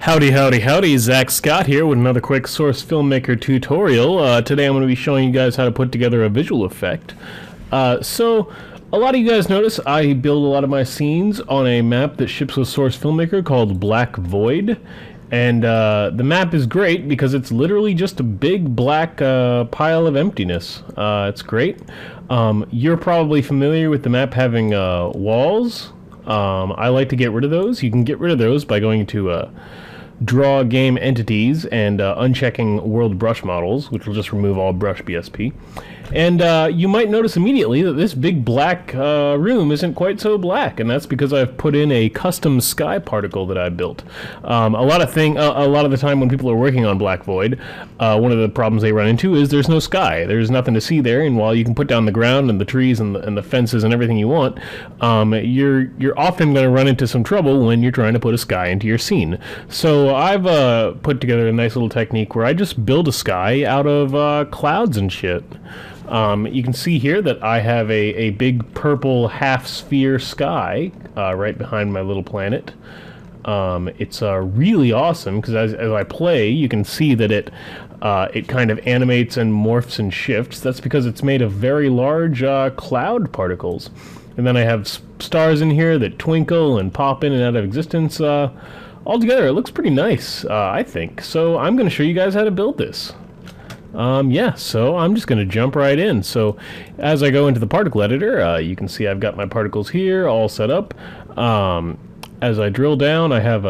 Howdy, howdy, howdy. Zach Scott here with another quick Source Filmmaker tutorial. Today I'm going to be showing you guys how to put together a visual effect. So, a lot of you guys notice I build a lot of my scenes on a map that ships with Source Filmmaker called Black Void. And the map is great because it's literally just a big black pile of emptiness. It's great. You're probably familiar with the map having walls. I like to get rid of those. You can get rid of those by going to draw game entities and unchecking world brush models, which will just remove all brush BSP. And you might notice immediately that this big black room isn't quite so black, and that's because I've put in a custom sky particle that I built. A lot of the time when people are working on Black Void, one of the problems they run into is there's no sky. There's nothing to see there, and while you can put down the ground and the trees and the fences and everything you want, you're often going to run into some trouble when you're trying to put a sky into your scene. So I've put together a nice little technique where I just build a sky out of clouds and shit. You can see here that I have a big purple half-sphere sky right behind my little planet. It's really awesome because as I play, you can see that it kind of animates and morphs and shifts. That's because it's made of very large cloud particles. And then I have stars in here that twinkle and pop in and out of existence. Altogether, it looks pretty nice, I think. So I'm going to show you guys how to build this. Yeah, so I'm just going to jump right in. So as I go into the particle editor, you can see I've got my particles here all set up. As I drill down, I have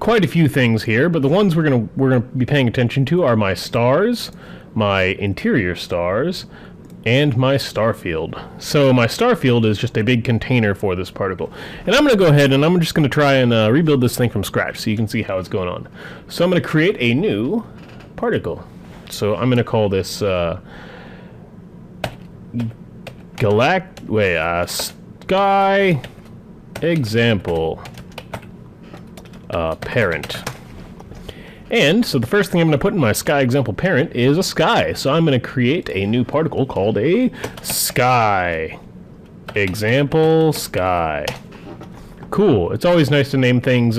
quite a few things here, but the ones we're gonna be paying attention to are my stars, my interior stars, and my star field. So my star field is just a big container for this particle. And I'm going to go ahead and I'm just going to try and rebuild this thing from scratch so you can see how it's going on. So I'm going to create a new particle. So I'm going to call this sky example parent. And so the first thing I'm going to put in my sky example parent is a sky. So I'm going to create a new particle called a sky example sky. Cool. It's always nice to name things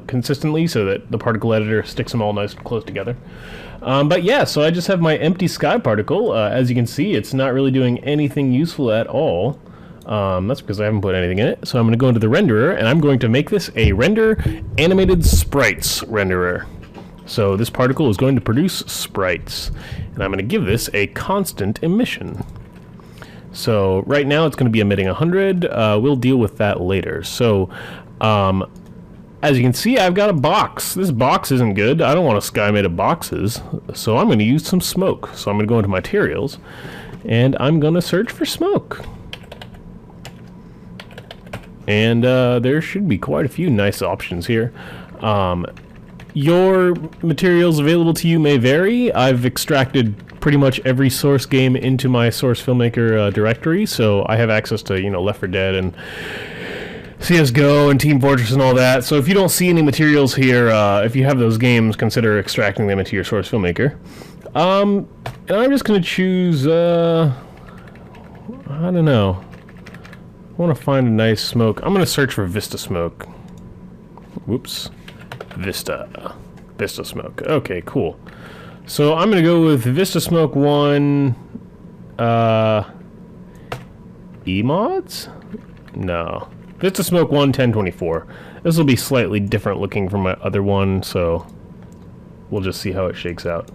consistently so that the particle editor sticks them all nice and close together. But yeah, so I just have my empty sky particle. As you can see, it's not really doing anything useful at all. That's because I haven't put anything in it. So I'm going to go into the renderer and I'm going to make this a render animated sprites renderer. So this particle is going to produce sprites, and I'm going to give this a constant emission. So right now it's going to be emitting 100. We'll deal with that later. So as you can see, I've got a box. This box isn't good. I don't want a sky made of boxes, so I'm going to use some smoke. So I'm going to go into materials, and I'm going to search for smoke. And there should be quite a few nice options here. Your materials available to you may vary. I've extracted pretty much every Source game into my Source Filmmaker directory, so I have access to, Left 4 Dead and CSGO and Team Fortress and all that. So if you don't see any materials here, if you have those games, consider extracting them into your Source Filmmaker. And I'm just going to choose, I don't know. I want to find a nice smoke. I'm going to search for Vista Smoke. Whoops. Vista Smoke. Okay, cool. So I'm going to go with Vista Smoke 1 E-mods? No. Vista Smoke 1 1024. This will be slightly different looking from my other one, so we'll just see how it shakes out.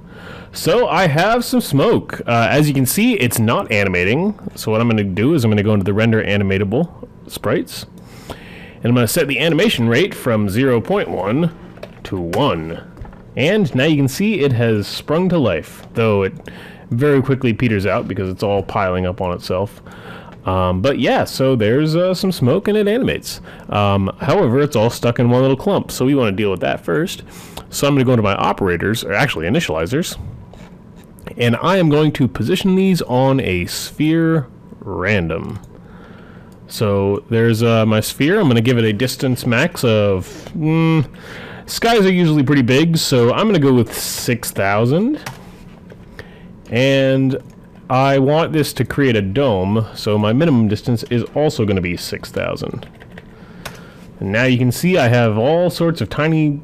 So I have some smoke. As you can see, it's not animating. So what I'm going to do is I'm going to go into the render animatable sprites. And I'm going to set the animation rate from 0.1 to 1. And now you can see it has sprung to life, though it very quickly peters out because it's all piling up on itself. But yeah, so there's some smoke and it animates. However, it's all stuck in one little clump, so we want to deal with that first. So I'm going to go into my operators, or actually initializers, and I am going to position these on a sphere random. So there's my sphere. I'm going to give it a distance max of... skies are usually pretty big, so I'm going to go with 6,000. And I want this to create a dome, so my minimum distance is also going to be 6,000. And now you can see I have all sorts of tiny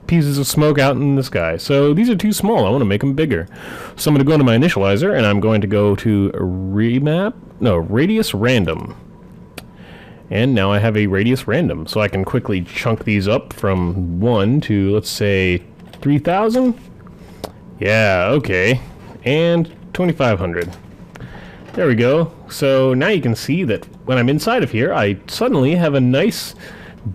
pieces of smoke out in the sky. So these are too small. I want to make them bigger. So I'm going to go into my initializer, and I'm going to go to radius random. And now I have a radius random. So I can quickly chunk these up from 1 to, let's say, 3,000. Yeah, okay. And 2,500. There we go. So now you can see that when I'm inside of here, I suddenly have a nice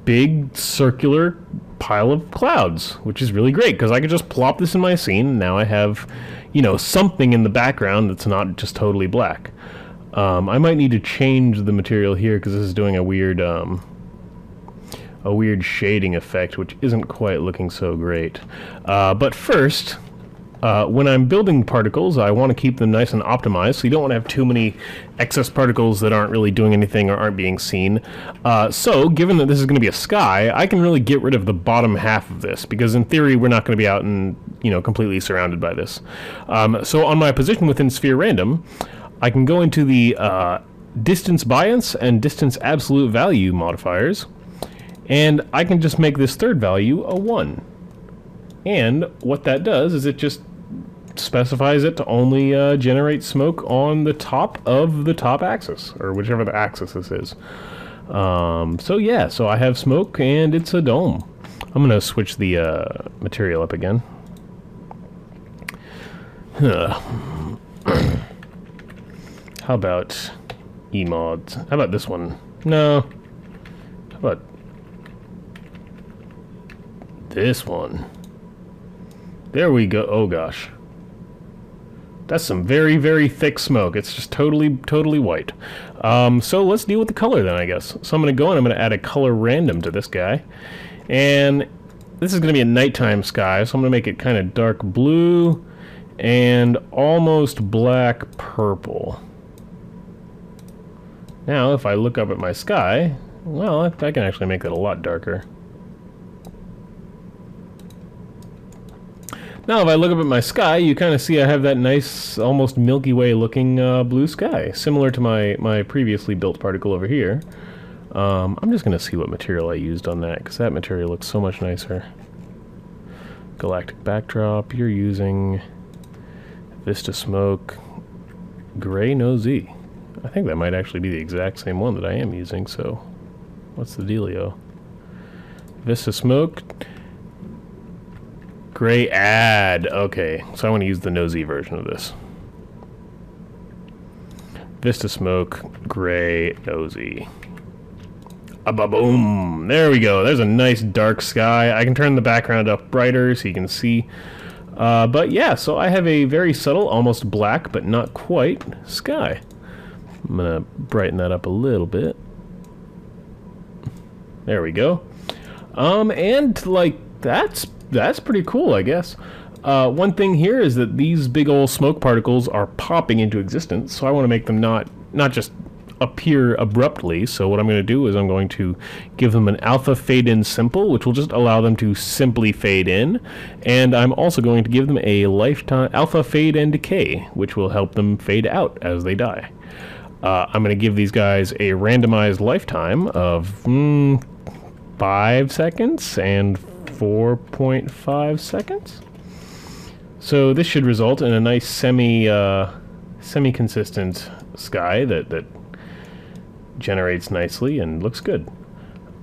big circular pile of clouds, which is really great because I could just plop this in my scene, and now I have, you know, something in the background that's not just totally black. I might need to change the material here because this is doing a weird shading effect, which isn't quite looking so great. But first, when I'm building particles, I want to keep them nice and optimized, so you don't want to have too many excess particles that aren't really doing anything or aren't being seen. So, given that this is going to be a sky, I can really get rid of the bottom half of this, because in theory we're not going to be out and, you know, completely surrounded by this. So on my position within sphere random, I can go into the distance bias and distance absolute value modifiers, and I can just make this third value a 1. And what that does is it just specifies it to only generate smoke on the top of the top axis, or whichever the axis this is. So yeah, so I have smoke and it's a dome. I'm gonna switch the material up again. How about emods? How about this one? No. How about this one? There we go. Oh gosh. That's some very, very thick smoke. It's just totally white. So let's deal with the color then, I guess. So I'm going to go and I'm going to add a color random to this guy. And this is going to be a nighttime sky, so I'm going to make it kind of dark blue and almost black purple. Now, if I look up at my sky, well, I can actually make that a lot darker. Now, if I look up at my sky, you kind of see I have that nice, almost Milky Way looking blue sky, similar to my previously built particle over here. I'm just going to see what material I used on that, because that material looks so much nicer. Galactic backdrop, you're using Vista Smoke, Gray No Z. I think that might actually be the exact same one that I am using, so what's the dealio? Vista Smoke, Gray Add. Okay, so I want to use the No Z version of this. Vista Smoke, Gray No Z. Boom! There we go. There's a nice dark sky. I can turn the background up brighter so you can see. But yeah, so I have a very subtle, almost black, but not quite, sky. I'm gonna brighten that up a little bit. There we go. And like that's pretty cool, I guess. One thing here is that these big old smoke particles are popping into existence, so I want to make them not just appear abruptly. So what I'm going to do is I'm going to give them an alpha fade in simple, which will just allow them to simply fade in, and I'm also going to give them a lifetime alpha fade and decay, which will help them fade out as they die. I'm going to give these guys a randomized lifetime of 5 seconds and 4.5 seconds. So this should result in a nice semi-consistent sky that generates nicely and looks good.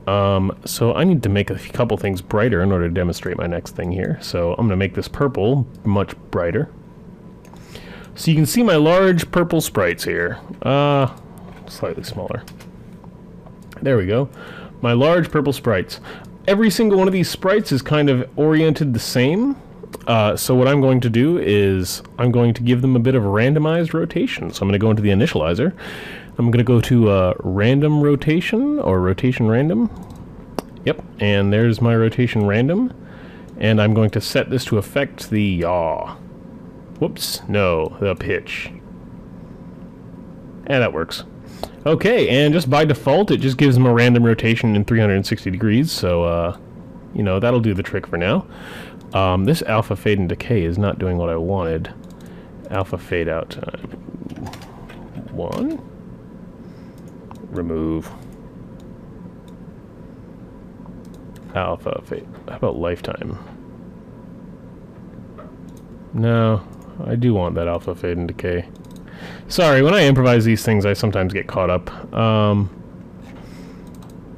So I need to make a couple things brighter in order to demonstrate my next thing here. So I'm going to make this purple much brighter. So you can see my large purple sprites here. Slightly smaller. There we go. My large purple sprites. Every single one of these sprites is kind of oriented the same. So what I'm going to do is I'm going to give them a bit of randomized rotation. So I'm going to go into the initializer. I'm going to go to random rotation, or rotation random. Yep, and there's my rotation random. And I'm going to set this to affect the yaw. Whoops, no, the pitch. And that works. Okay, and just by default, it just gives them a random rotation in 360 degrees, so, you know, that'll do the trick for now. This alpha fade and decay is not doing what I wanted. Alpha fade out time. 1. Remove. alpha fade? How about lifetime? No, I do want that alpha fade and decay. Sorry, when I improvise these things, I sometimes get caught up.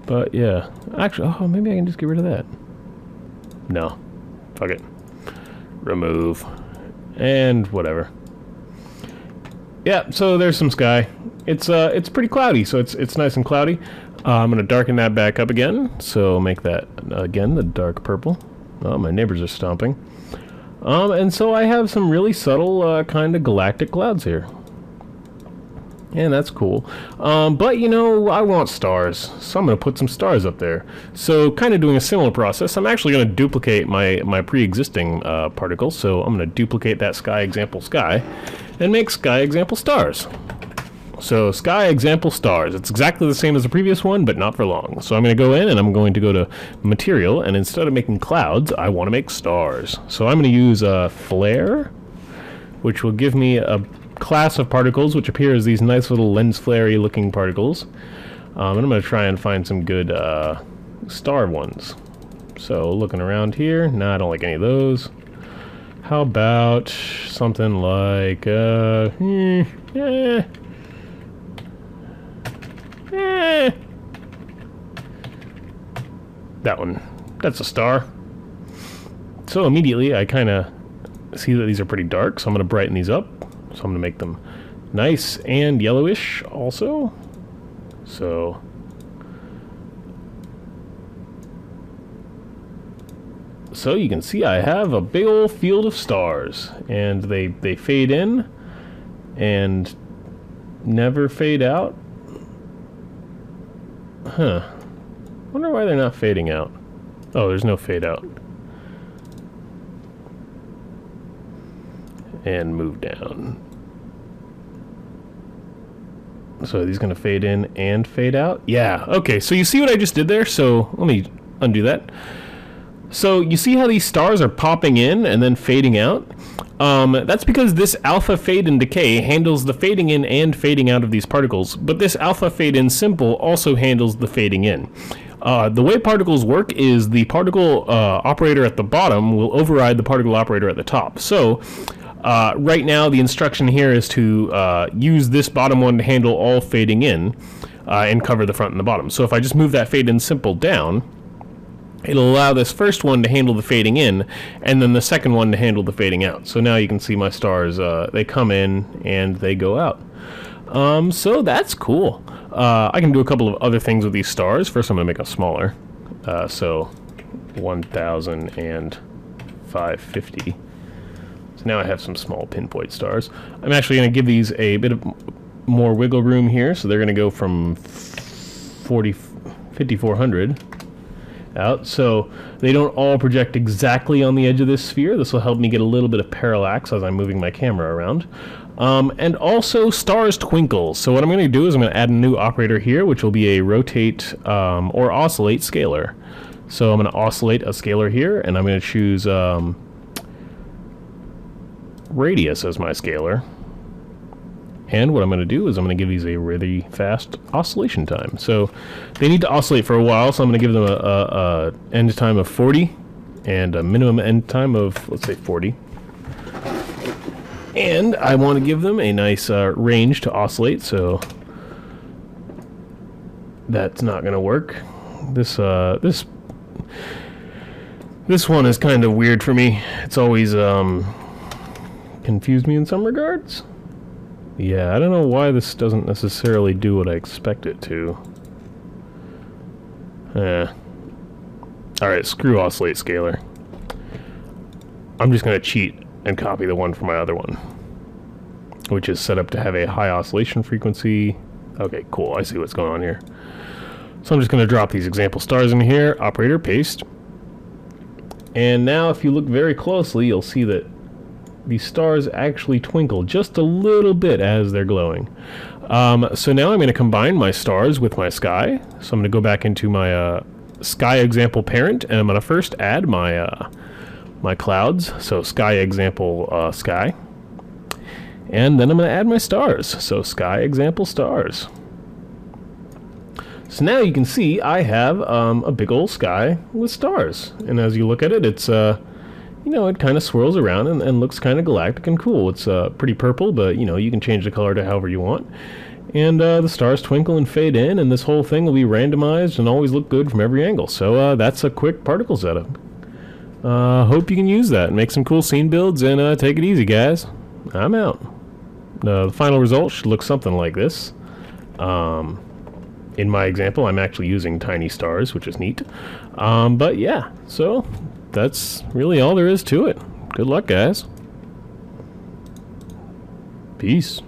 But yeah, actually, oh, maybe I can just get rid of that. No, fuck it. Remove, and whatever. Yeah, so there's some sky. It's pretty cloudy, so it's nice and cloudy. I'm gonna darken that back up again, so make that again the dark purple. Oh, my neighbors are stomping. And so I have some really subtle kind of galactic clouds here. And that's cool. But, you know, I want stars, so I'm going to put some stars up there. So, kind of doing a similar process, I'm actually going to duplicate my pre-existing particle. So, I'm going to duplicate that sky example sky and make sky example stars. So, sky example stars. It's exactly the same as the previous one, but not for long. So, I'm going to go in and I'm going to go to material, and instead of making clouds, I want to make stars. So, I'm going to use flare, which will give me a class of particles which appear as these nice little lens flare-y looking particles. And I'm going to try and find some good star ones. So looking around here, no, I don't like any of those. How about something like that one. That's a star. So immediately I kind of see that these are pretty dark, so I'm going to brighten these up. So I'm going to make them nice and yellowish also. So you can see I have a big old field of stars, and they fade in and never fade out. Huh. Wonder why they're not fading out. Oh, there's no fade out. And move down. So are these going to fade in and fade out? Yeah, okay, so you see what I just did there? So let me undo that. So you see how these stars are popping in and then fading out? That's because this alpha fade and decay handles the fading in and fading out of these particles, but this alpha fade in simple also handles the fading in. The way particles work is the particle operator at the bottom will override the particle operator at the top. So right now the instruction here is to use this bottom one to handle all fading in and cover the front and the bottom. So if I just move that fade in simple down, it'll allow this first one to handle the fading in, and then the second one to handle the fading out. So now you can see my stars, they come in and they go out. So that's cool. I can do a couple of other things with these stars. First I'm going to make them smaller. So 1000 and 550. So now I have some small pinpoint stars. I'm actually going to give these a bit of more wiggle room here. So they're going to go from 5400 out, so they don't all project exactly on the edge of this sphere. This will help me get a little bit of parallax as I'm moving my camera around. And also stars twinkle. So what I'm going to do is I'm going to add a new operator here, which will be a rotate or oscillate scalar. So I'm going to oscillate a scalar here, and I'm going to choose radius as my scalar. And what I'm going to do is I'm going to give these a really fast oscillation time. So they need to oscillate for a while, so I'm going to give them a end time of 40 and a minimum end time of, let's say, 40. And I want to give them a nice range to oscillate, so that's not going to work. This one is kind of weird for me. It's always confused me in some regards. Yeah, I don't know why this doesn't necessarily do what I expect it to. Alright, screw oscillate scalar. I'm just going to cheat and copy the one from my other one, which is set up to have a high oscillation frequency. Okay, cool, I see what's going on here. So I'm just going to drop these example stars in here, operator, paste. And now if you look very closely, you'll see that these stars actually twinkle just a little bit as they're glowing. So now I'm going to combine my stars with my sky. So I'm going to go back into my sky example parent, and I'm going to first add my my clouds. So sky example sky. And then I'm going to add my stars. So sky example stars. So now you can see I have a big old sky with stars. And as you look at it, it's, you know, it kind of swirls around and looks kind of galactic and cool. It's pretty purple, but, you know, you can change the color to however you want. And the stars twinkle and fade in, and this whole thing will be randomized and always look good from every angle. So that's a quick particle setup. Hope you can use that and make some cool scene builds, and take it easy, guys. I'm out. The final result should look something like this. In my example, I'm actually using tiny stars, which is neat. But yeah, so that's really all there is to it. Good luck, guys. Peace.